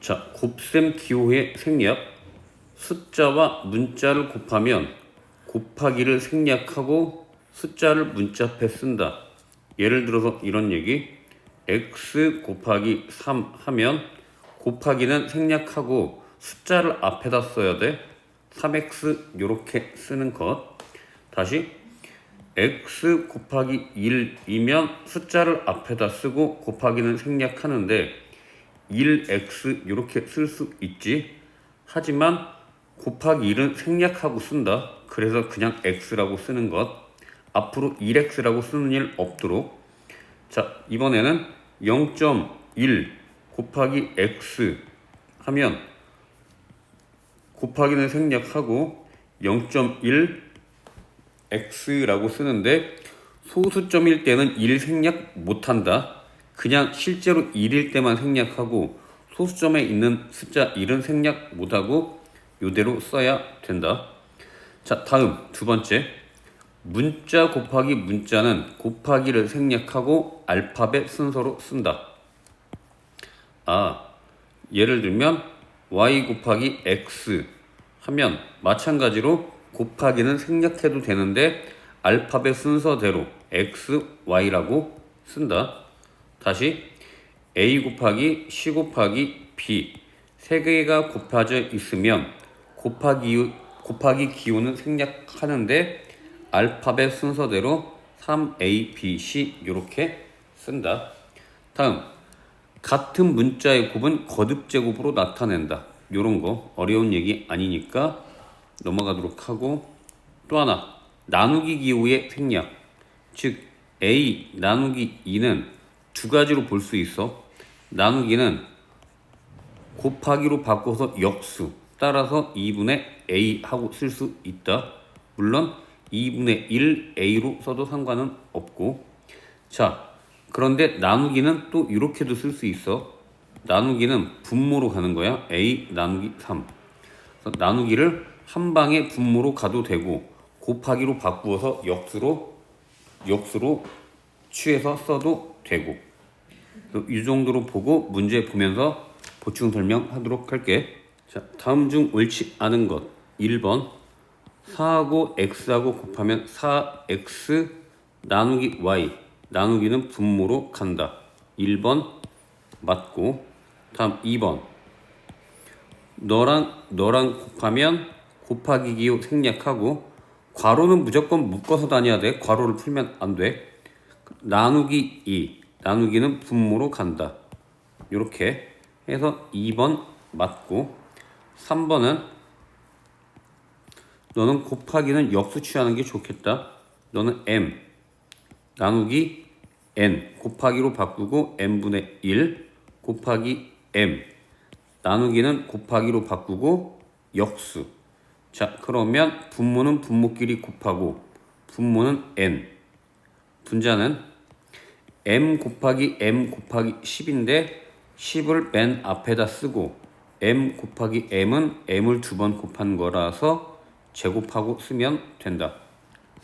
자, 곱셈 기호의 생략. 숫자와 문자를 곱하면 곱하기를 생략하고 숫자를 문자 앞에 쓴다. 예를 들어서 이런 얘기. x 곱하기 3 하면 곱하기는 생략하고 숫자를 앞에다 써야 돼. 3x 요렇게 쓰는 것. 다시 x 곱하기 1이면 숫자를 앞에다 쓰고 곱하기는 생략하는데 1x 이렇게 쓸 수 있지. 하지만 곱하기 1은 생략하고 쓴다. 그래서 그냥 x라고 쓰는 것. 앞으로 1x라고 쓰는 일 없도록. 자, 이번에는 0.1 곱하기 x 하면 곱하기는 생략하고 0.1 x라고 쓰는데 소수점일 때는 1 생략 못한다. 그냥 실제로 1일 때만 생략하고 소수점에 있는 숫자 1은 생략 못하고 이대로 써야 된다. 자, 다음 두 번째. 문자 곱하기 문자는 곱하기를 생략하고 알파벳 순서로 쓴다. 예를 들면 y 곱하기 x 하면 마찬가지로 곱하기는 생략해도 되는데 알파벳 순서대로 x, y라고 쓴다. 다시 a 곱하기 c 곱하기 b 세 개가 곱해져 있으면 곱하기 기호는 생략하는데 알파벳 순서대로 3a, b, c 이렇게 쓴다. 다음 같은 문자의 곱은 거듭제곱으로 나타낸다. 요런 거 어려운 얘기 아니니까 넘어가도록 하고, 또 하나 나누기 기호의 생략. 즉 a 나누기 2는 두 가지로 볼 수 있어. 나누기는 곱하기로 바꿔서 역수 따라서 2분의 a 하고 쓸 수 있다. 물론 2분의 1 a로 써도 상관은 없고. 자, 그런데 나누기는 또 이렇게도 쓸 수 있어. 나누기는 분모로 가는 거야. a 나누기 3. 그래서 나누기를 한 방에 분모로 가도 되고 곱하기로 바꾸어서 역수로 취해서 써도 되고. 이 정도로 보고 문제 보면서 보충 설명하도록 할게. 자, 다음 중 옳지 않은 것. 1번 4하고 x하고 곱하면 4x 나누기 y. 나누기는 분모로 간다. 1번 맞고. 다음 2번 너랑 곱하면 곱하기 기호 생략하고 괄호는 무조건 묶어서 다녀야 돼. 괄호를 풀면 안 돼. 나누기 2 나누기는 분모로 간다. 이렇게 해서 2번 맞고. 3번은 너는 곱하기는 역수 취하는 게 좋겠다. 너는 m 나누기 n 곱하기로 바꾸고 n분의 1 곱하기 m 나누기는 곱하기로 바꾸고 역수. 자, 그러면 분모는 분모끼리 곱하고 분모는 n, 분자는 m 곱하기 10인데 10을 맨 앞에다 쓰고 m 곱하기 m은 m을 두 번 곱한 거라서 제곱하고 쓰면 된다.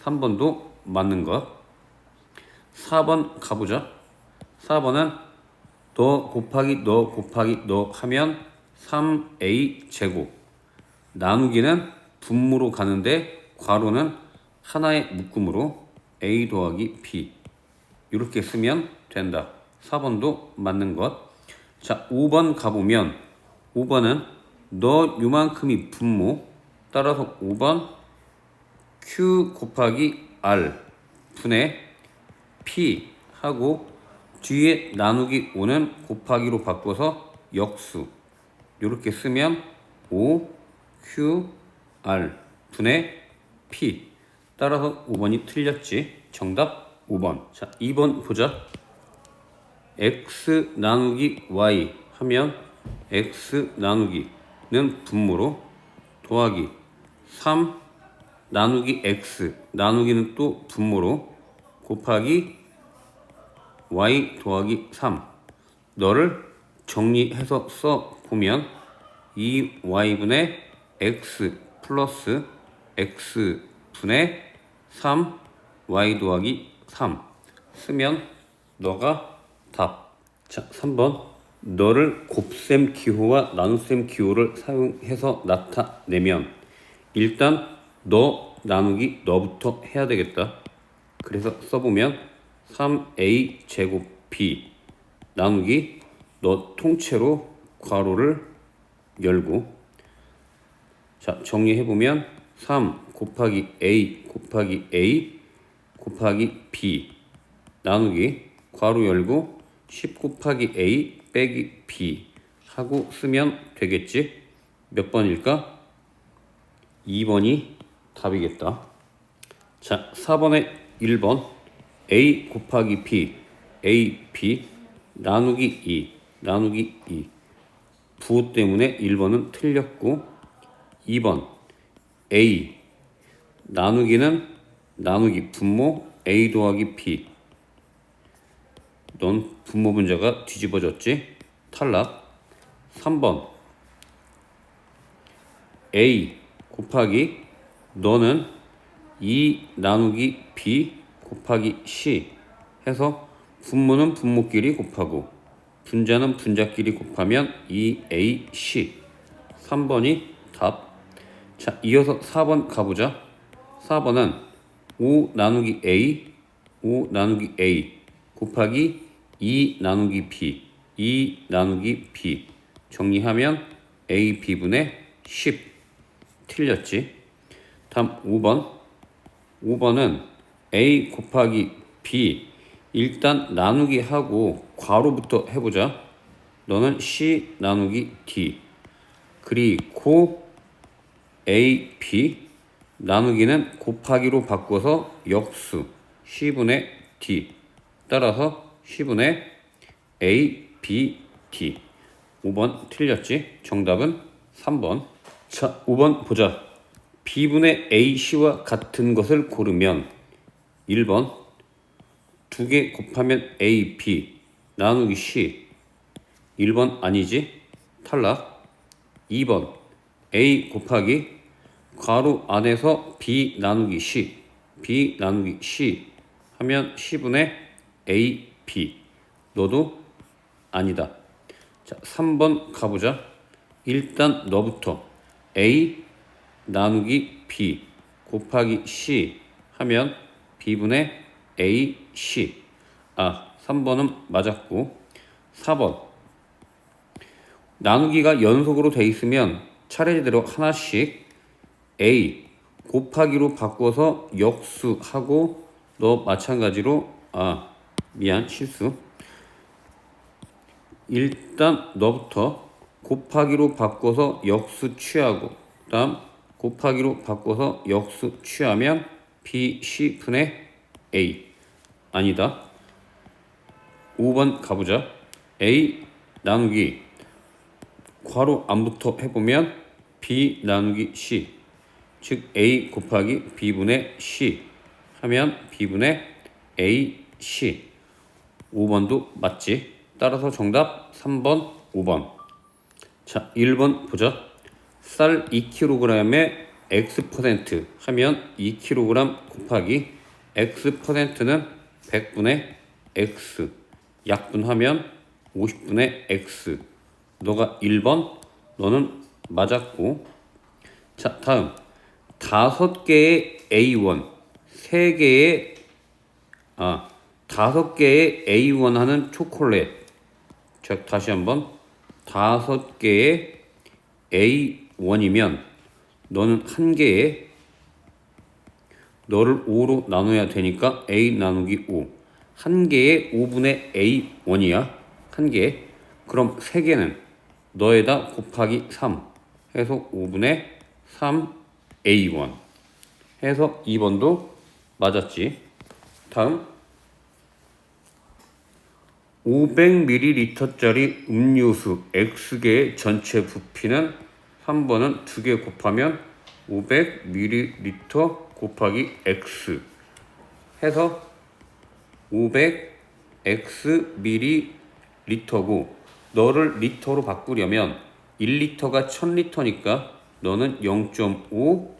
3번도 맞는 것. 4번 가보자. 4번은 너 곱하기 너 하면 3a 제곱. 나누기는 분모로 가는데 괄호는 하나의 묶음으로 a 더하기 b 이렇게 쓰면 된다. 4번도 맞는 것. 자, 5번 가보면 5번은 너 요만큼이 분모. 따라서 5번 q 곱하기 r 분의 p 하고 뒤에 나누기 5는 곱하기로 바꿔서 역수 이렇게 쓰면 5qr 분의 p. 따라서 5번이 틀렸지. 정답 5번. 자, 2번 보자. x 나누기 y 하면 x 나누기는 분모로 더하기 3 나누기 x 나누기는 또 분모로 곱하기 y 더하기 3. 너를 정리해서 써보면 2y분의 x 플러스 x분의 3y 더하기 3 쓰면 너가 답. 자, 3번 너를 곱셈 기호와 나눗셈 기호를 사용해서 나타내면 일단 너 나누기 너부터 해야 되겠다. 그래서 써보면 3a 제곱 b 나누기 너 통째로 괄호를 열고, 자 정리해보면 3 곱하기 a 곱하기 a 곱하기 b 나누기 괄호 열고 10 곱하기 a 빼기 b 하고 쓰면 되겠지. 몇 번일까? 2번이 답이겠다. 자 4번에 1번 a 곱하기 b a b 나누기 2 나누기 2 부호 때문에 1번은 틀렸고, 2번 a 나누기는 나누기 분모 a 더하기 b, 넌 분모 분자가 뒤집어졌지? 탈락. 3번 a 곱하기 너는 2 나누기 b 곱하기 c 해서 분모는 분모끼리 곱하고 분자는 분자끼리 곱하면 2ac. 3번이 답. 자 이어서 4번 가보자. 4번은 5 나누기 a 5 나누기 a 곱하기 2 나누기 b 2 나누기 b 정리하면 a b분의 10. 틀렸지. 다음 5번 5번은 a 곱하기 b 일단 나누기 하고 괄호부터 해보자. 너는 c 나누기 d 그리고 a b 나누기는 곱하기로 바꿔서 역수 c분의 d 따라서 c분의 a b d. 5번 틀렸지. 정답은 3번. 자 5번 보자. b분의 ac와 같은 것을 고르면 1번 2개 곱하면 a b 나누기 c. 1번 아니지. 탈락. 2번 a 곱하기 괄호 안에서 b 나누기 c b 나누기 c 하면 c분의 a b. 너도 아니다. 자 3번 가보자. 일단 너부터 a 나누기 b 곱하기 c 하면 b분의 a c. 3번은 맞았고, 4번 나누기가 연속으로 돼 있으면 차례대로 하나씩 a 곱하기로 바꿔서 역수하고, 너 마찬가지로 미안 실수. 일단 너부터 곱하기로 바꿔서 역수 취하고 다음 곱하기로 바꿔서 역수 취하면 b c분의 a. 아니다. 5번 가보자. a 나누기 괄호 안부터 해보면 b 나누기 c 즉 a 곱하기 b분의 c 하면 b분의 a c. 5번도 맞지. 따라서 정답 3번 5번. 자 1번 보자. 쌀 2kg에 x% 하면 2kg 곱하기 x%는 100분의 x 약분하면 50분의 x. 너가 1번, 너는 맞았고. 자 다음 5개의 A1 5개의 A1 하는 초콜릿. 자 다시 한번 5개의 A1이면 너는 1개에 너를 5로 나눠야 되니까 A 나누기 5 1개에 5분의 A1이야. 1개. 그럼 3개는 너에다 곱하기 3 해서 5분의 3A1 해서 2번도 맞았지. 다음 500ml짜리 음료수 X개의 전체 부피는 3번은 2개 곱하면 500ml 곱하기 X 해서 500xml고, 너를 리터로 바꾸려면 1리터가 1000리터니까 너는 0.5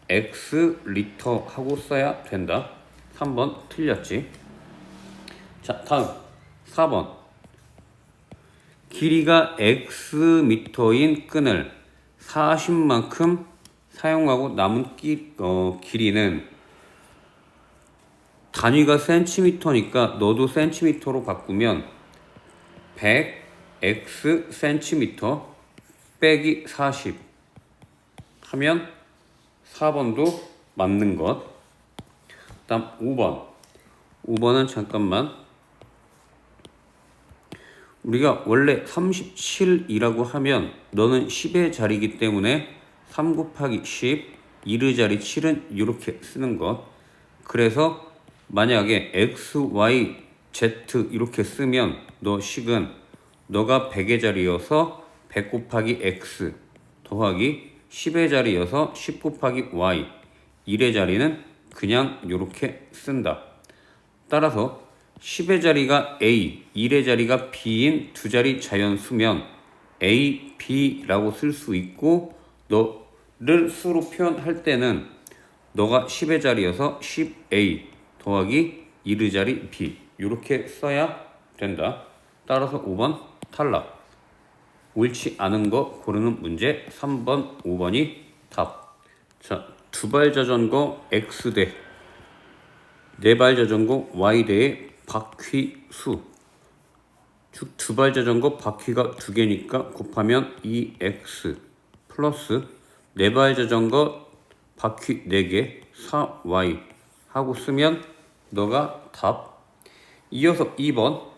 x리터 하고 써야 된다. 3번 틀렸지. 자 다음 4번 길이가 x미터인 끈을 40만큼 사용하고 남은 길이는 단위가 센티미터니까 너도 센티미터로 바꾸면 100 x 센티미터 빼기 40 하면 4번도 맞는 것. 다음 5번. 5번은 잠깐만. 우리가 원래 37이라고 하면 너는 10의 자리이기 때문에 3 곱하기 10, 1의 자리 7은 이렇게 쓰는 것. 그래서 만약에 x, y, z 이렇게 쓰면 너 식은 너가 100의 자리여서 100 곱하기 x 더하기 10의 자리여서 10 곱하기 y, 1의 자리는 그냥 이렇게 쓴다. 따라서 10의 자리가 A, 1의 자리가 B인 두 자리 자연수면 A, B라고 쓸 수 있고 너를 수로 표현할 때는 너가 10의 자리여서 10A 더하기 1의 자리 B 이렇게 써야 된다. 따라서 5번 탈락. 옳지 않은 거 고르는 문제 3번, 5번이 답. 자, 두발 자전거 X대, 네발 자전거 Y대의 바퀴 수. 즉 두발 자전거 바퀴가 2개니까 곱하면 2x 플러스 네발 자전거 바퀴 4개 4y 하고 쓰면 너가 답. 이어서 2번.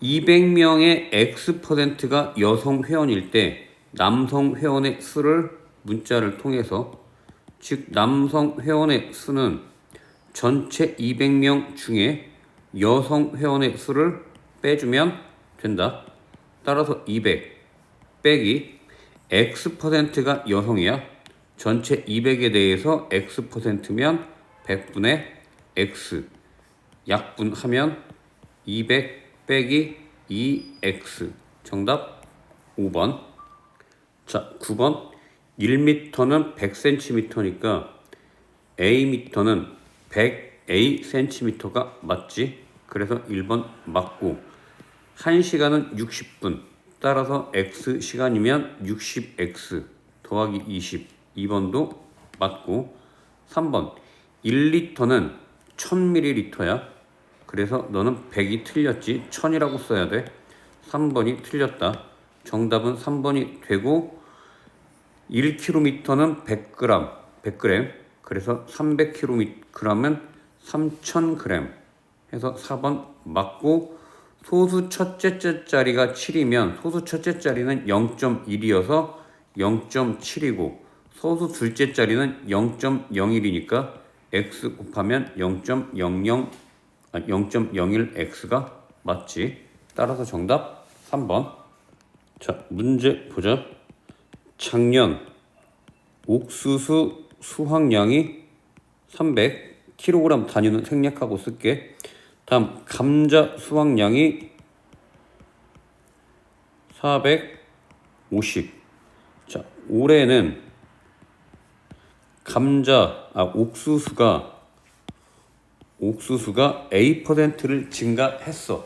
200명의 X%가 여성 회원일 때 남성 회원의 수를 문자를 통해서, 즉 남성 회원의 수는 전체 200명 중에 여성 회원의 수를 빼주면 된다. 따라서 200 빼기 X%가 여성이야. 전체 200에 대해서 X%면 100분의 X 약분하면 200 빼기 2X 정답 5번. 자, 9번. 1m는 100cm니까 Am는 100A cm가 맞지? 그래서 1번 맞고 1시간은 60분. 따라서 X시간이면 60X 더하기 20 2번도 맞고 3번. 1리터는 1000ml야. 그래서 너는 100이 틀렸지 1000이라고 써야 돼. 3번이 틀렸다. 정답은 3번이 되고 1kg는 100g 100g 그래서 300kg은 3000g 해서 4번 맞고 소수 첫째 자리가 7이면 소수 첫째 자리는 0.1이어서 0.7이고 소수 둘째 자리는 0.01이니까 x 곱하면 0.01x가 맞지. 따라서 정답 3번. 자, 문제 보자. 작년 옥수수 수확량이 300kg 단위는 생략하고 쓸게. 다음 감자 수확량이 450. 자, 올해는 옥수수가 A%를 증가했어.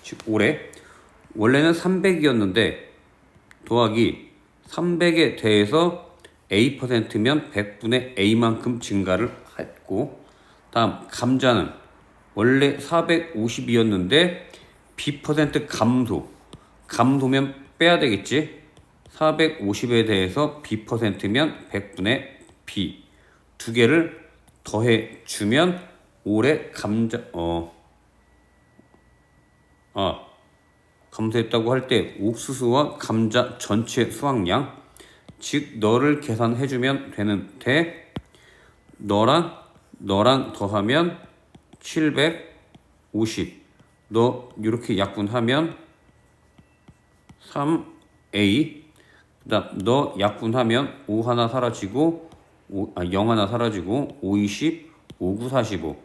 즉 올해 원래는 300이었는데 더하기 300에 대해서 A%면 100분의 A만큼 증가를 했고, 다음 감자는 원래 450이었는데 B% 감소면 빼야 되겠지. 450에 대해서 B%면 100분의 B 두 개를 더해 주면 올해 감소했다고 할 때 옥수수와 감자 전체 수확량, 즉 너를 계산해 주면 되는데 너랑 더하면 750. 너 이렇게 약분하면 3A. 그다음 너 약분하면 5 하나 사라지고 0 하나 사라지고 5, 20, 5, 9, 45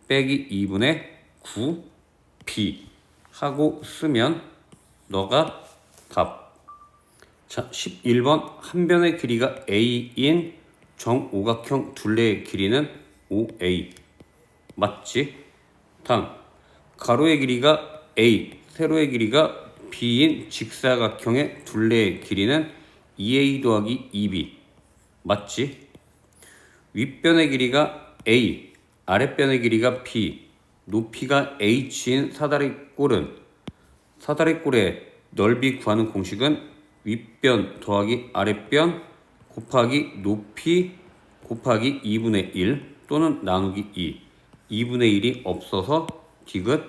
빼기 2분의 9 B 하고 쓰면 너가 답. 자, 11번. 한 변의 길이가 A인 정오각형 둘레의 길이는 5A 맞지? 다음 가로의 길이가 A, 세로의 길이가 B인 직사각형의 둘레의 길이는 2A 더하기 2B. 맞지? 윗변의 길이가 A, 아랫변의 길이가 B, 높이가 H인 사다리꼴은 사다리꼴의 넓이 구하는 공식은 윗변 더하기 아랫변 곱하기 높이 곱하기 2분의 1 또는 나누기 2. 2분의 1이 없어서 디귿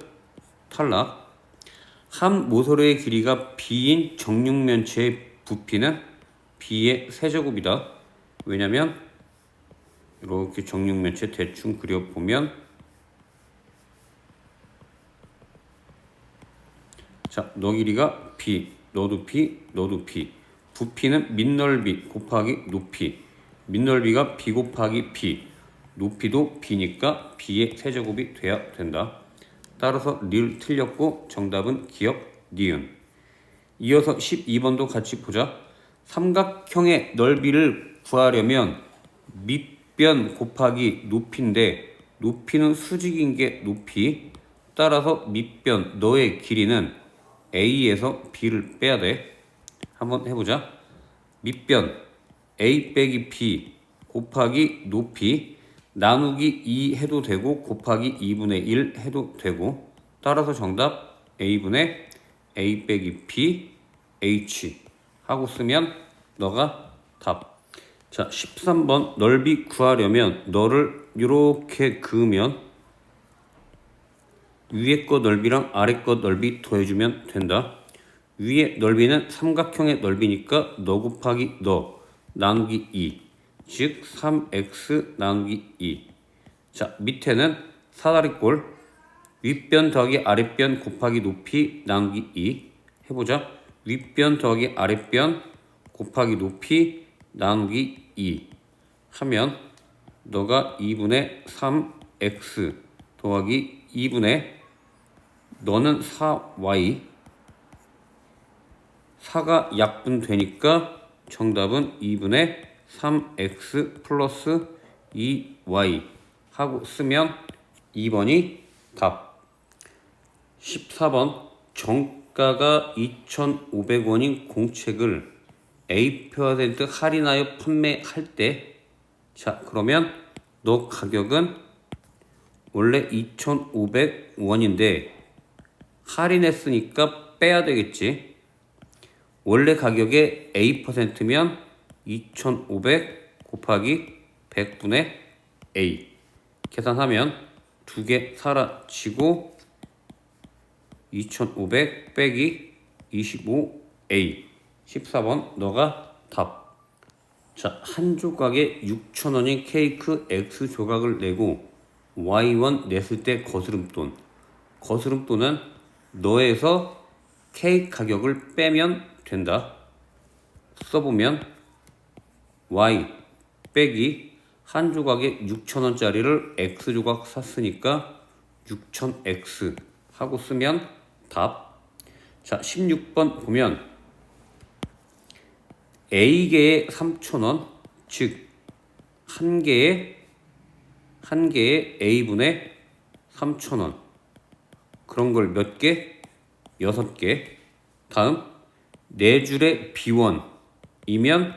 탈락. 한 모서리의 길이가 B인 정육면체의 부피는 B의 세제곱이다. 왜냐면 이렇게 정육면체 대충 그려보면 자, 너 길이가 B, 너도 B, 너도 B. 부피는 밑넓이 곱하기 높이. 밑넓이가 B 곱하기 B. 높이도 B니까 B의 세제곱이 돼야 된다. 따라서 늘 틀렸고 정답은 기억 니은. 이어서 12번도 같이 보자. 삼각형의 넓이를 구하려면 밑변 곱하기 높이인데 높이는 수직인 게 높이. 따라서 밑변 너의 길이는 A에서 B를 빼야 돼. 한번 해보자. 밑변 A 빼기 B 곱하기 높이 나누기 2 해도 되고 곱하기 2분의 1 해도 되고. 따라서 정답 A분의 A 빼기 B H 하고 쓰면 너가 답. 자, 13번 넓이 구하려면 너를 이렇게 그으면 위에 거 넓이랑 아래 거 넓이 더해주면 된다. 위의 넓이는 삼각형의 넓이니까 너 곱하기 너 나누기 2. 즉 3x 나누기 2. 자, 밑에는 사다리꼴 윗변 더하기 아랫변 곱하기 높이 나누기 2 해보자. 윗변 더하기 아랫변 곱하기 높이 나누기 2 하면 너가 2분의 3x 더하기 2분의 너는 4y 4가 약분되니까 정답은 2분의 3x 플러스 2y 하고 쓰면 2번이 답. 14번 정가가 2,500원인 공책을 A% 할인하여 판매할 때 자, 그러면 너 가격은 원래 2,500원인데 할인했으니까 빼야 되겠지. 원래 가격에 A%면 2,500 곱하기 100분의 A 계산하면 두 개 사라지고 2,500 빼기 25A 14번 너가 답. 자, 한 조각에 6,000원인 케이크 X 조각을 내고 Y1 냈을 때 거스름돈. 거스름돈은 너에서 케이크 가격을 빼면 된다. 써보면 Y 빼기 한 조각에 6,000원짜리를 X 조각 샀으니까 6,000X 하고 쓰면 답. 자, 16번 보면 A개에 3,000원 즉 한 개에 A분의 3,000원 그런 걸 몇 개? 6개. 다음 네 줄의 B1이면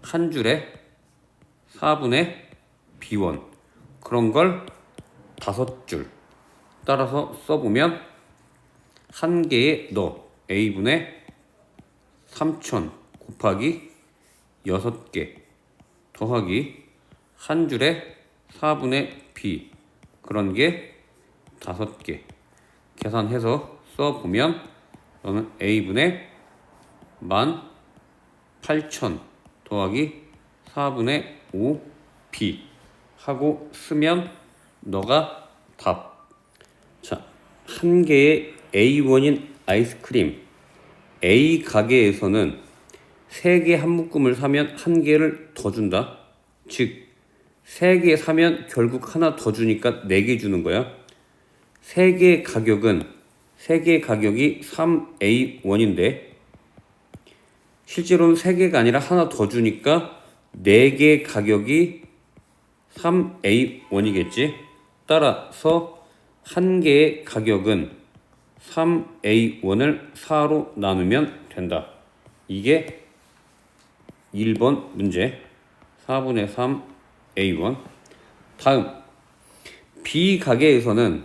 한 줄에 4분의 B1 그런 걸 5줄. 따라서 써보면 한 개에 너 A분의 3,000 곱하기 6개 더하기 한 줄에 4분의 B 그런 게 5개 계산해서 써보면 너는 A분의 18,000 더하기 4분의 5B 하고 쓰면 너가 답. 자, 한 개의 A1인 아이스크림 A 가게에서는 3개 한 묶음을 사면 한 개를 더 준다. 즉 3개 사면 결국 하나 더 주니까 4개 주는 거야. 3개 가격이 3A1인데 실제로는 3개가 아니라 하나 더 주니까 4개 가격이 3A1이겠지. 따라서 한 개의 가격은 3A1을 4로 나누면 된다. 이게 1번 문제. 4분의 3A1. 다음 B가게에서는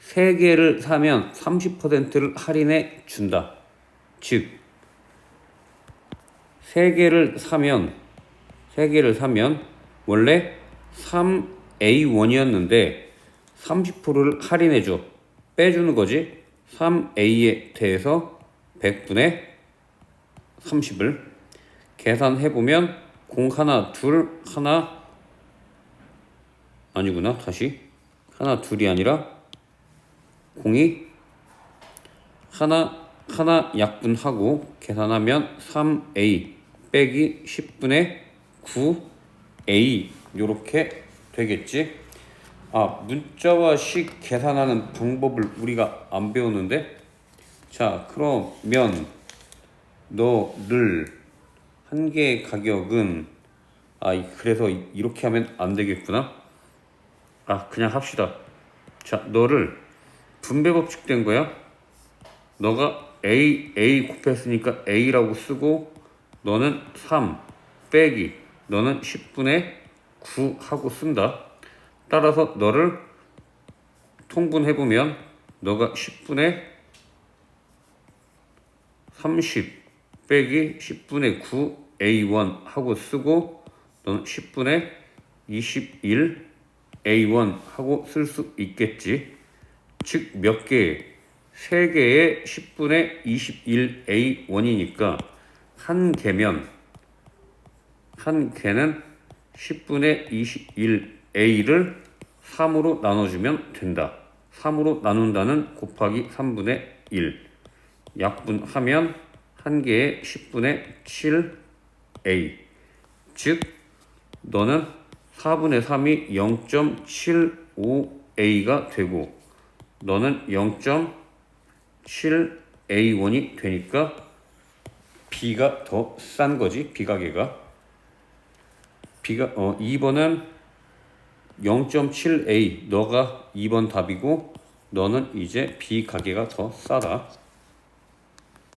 3개를 사면 30%를 할인해 준다. 즉 3개를 사면 원래 3A1이었는데 30%를 할인해 줘. 빼주는 거지. 3A에 대해서 100분의 30을 계산해 보면 0 하나 둘 하나 아니구나. 다시 하나 둘이 아니라 0이 하나 약분하고 계산하면 3A 빼기 10분의 9A 요렇게 되겠지. 문자와 식 계산하는 방법을 우리가 안 배우는데. 자, 그러면 너를 한 개의 가격은 그래서 이렇게 하면 안 되겠구나. 그냥 합시다. 자, 너를 분배 법칙 된 거야. 너가 A 곱했으니까 A라고 쓰고 너는 3 빼기 너는 10분의 9 하고 쓴다. 따라서 너를 통분해보면 너가 10분의 30 빼기 10분의 9 A1 하고 쓰고 너는 10분의 21 A1 하고 쓸 수 있겠지. 즉 몇 개? 3개의 10분의 21 A1이니까 한 개는 10분의 21 A를 3으로 나눠주면 된다. 3으로 나눈다는 곱하기 3분의 1 약분하면 한 개에 10분의 7 A. 즉 너는 4분의 3이 0.75A가 되고 너는 0.7A1이 되니까 B가 더 싼 거지. B가게가 2번은 0.7A 너가 2번 답이고 너는 이제 B가게가 더 싸다.